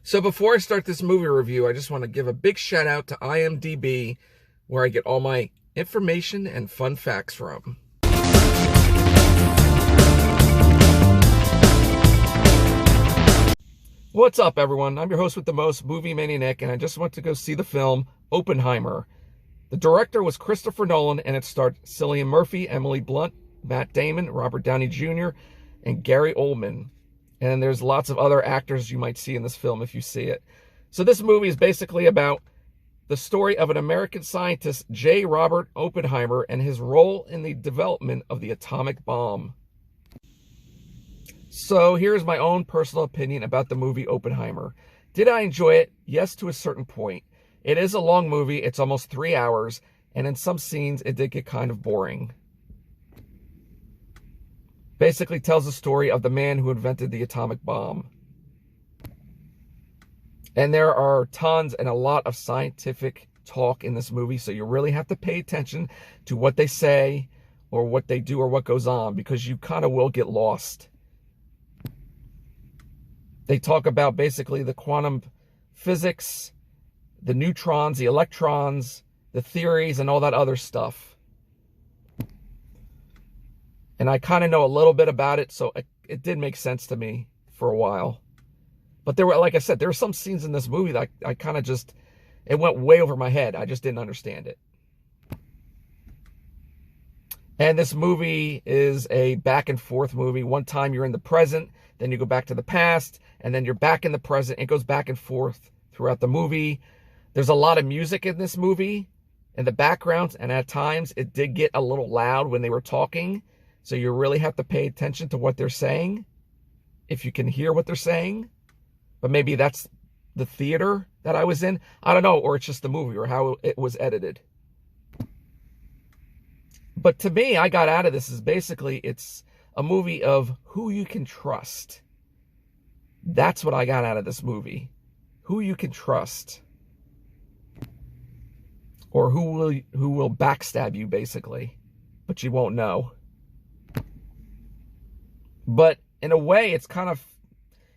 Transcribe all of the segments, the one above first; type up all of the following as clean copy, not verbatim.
So before I start this movie review, I just want to give a big shout out to IMDb, where I get all my information and fun facts from. What's up, everyone? I'm your host with the most, Movie Maniac, and I just went to go see the film Oppenheimer. The director was Christopher Nolan, and it starred Cillian Murphy, Emily Blunt, Matt Damon, Robert Downey Jr., and Gary Oldman. And there's lots of other actors you might see in this film if you see it. So this movie is basically about the story of an American scientist, J. Robert Oppenheimer, and his role in the development of the atomic bomb. So here's my own personal opinion about the movie Oppenheimer. Did I enjoy it? Yes, to a certain point. It is a long movie. It's almost 3 hours. And in some scenes, it did get kind of boring. Basically tells the story of the man who invented the atomic bomb. And there are tons and a lot of scientific talk in this movie, so you really have to pay attention to what they say or what they do or what goes on, because you kind of will get lost. They talk about basically the quantum physics, the neutrons, the electrons, the theories, and all that other stuff. And I kind of know a little bit about it, so it did make sense to me for a while. But there were, like I said, there were some scenes in this movie that I kind of just, it went way over my head. I just didn't understand it. And this movie is a back and forth movie. One time you're in the present, then you go back to the past, and then you're back in the present. It goes back and forth throughout the movie. There's a lot of music in this movie in the background, and at times it did get a little loud when they were talking. So you really have to pay attention to what they're saying, if you can hear what they're saying. But maybe that's the theater that I was in. I don't know, or it's just the movie or how it was edited. But to me, I got out of this is basically it's a movie of who you can trust. That's what I got out of this movie. Who you can trust. Or who will backstab you, basically. But you won't know. But in a way, it's kind of,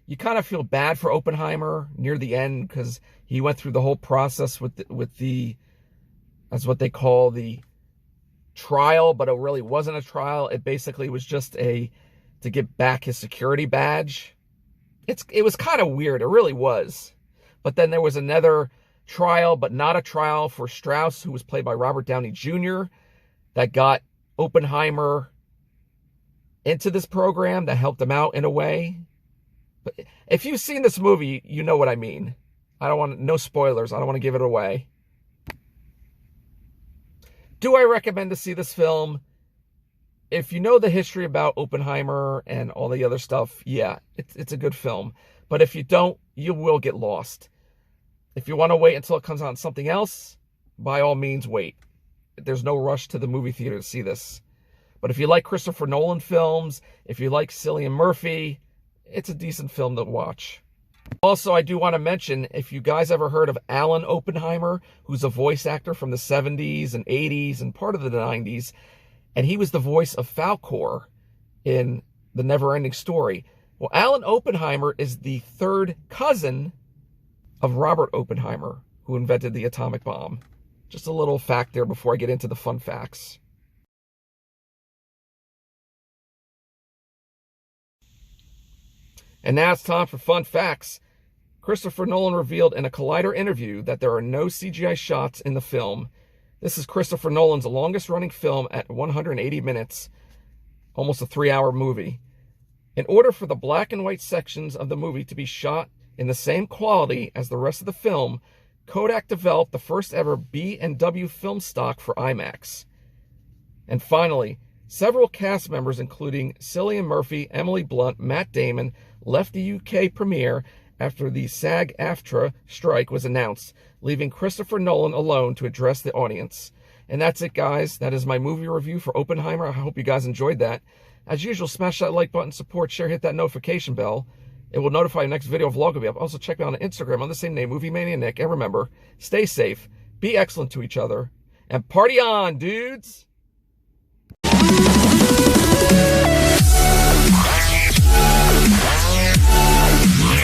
you kind of feel bad for Oppenheimer near the end, because he went through the whole process with the, that's what they call the trial, but it really wasn't a trial. It basically was just to get back his security badge. It was kind of weird. It really was. But then there was another trial, but not a trial, for Strauss, who was played by Robert Downey Jr., that got Oppenheimer into this program, that helped him out in a way. But if you've seen this movie, you know what I mean. No spoilers. I don't want to give it away. Do I recommend to see this film? If you know the history about Oppenheimer and all the other stuff, yeah, it's a good film. But if you don't, you will get lost. If you want to wait until it comes on something else, by all means, wait. There's no rush to the movie theater to see this. But if you like Christopher Nolan films, if you like Cillian Murphy, it's a decent film to watch. Also, I do want to mention, if you guys ever heard of Alan Oppenheimer, who's a voice actor from the 70s and 80s and part of the 90s, and he was the voice of Falkor in The Never-Ending Story. Well, Alan Oppenheimer is the third cousin of Robert Oppenheimer, who invented the atomic bomb. Just a little fact there before I get into the fun facts. And now it's time for fun facts. Christopher Nolan revealed in a Collider interview that there are no CGI shots in the film. This is Christopher Nolan's longest running film at 180 minutes, almost a 3-hour movie. In order for the black and white sections of the movie to be shot in the same quality as the rest of the film, Kodak developed the first ever B&W film stock for IMAX. And finally, several cast members, including Cillian Murphy, Emily Blunt, Matt Damon, left the UK premiere after the SAG-AFTRA strike was announced, leaving Christopher Nolan alone to address the audience. And that's it, guys. That is my movie review for Oppenheimer. I hope you guys enjoyed that. As usual, smash that like button, support, share, hit that notification bell. It will notify you next video vlog will be up. Also, check me out on Instagram on the same name, Movie Mania Nick. And remember, stay safe, be excellent to each other, and party on, dudes!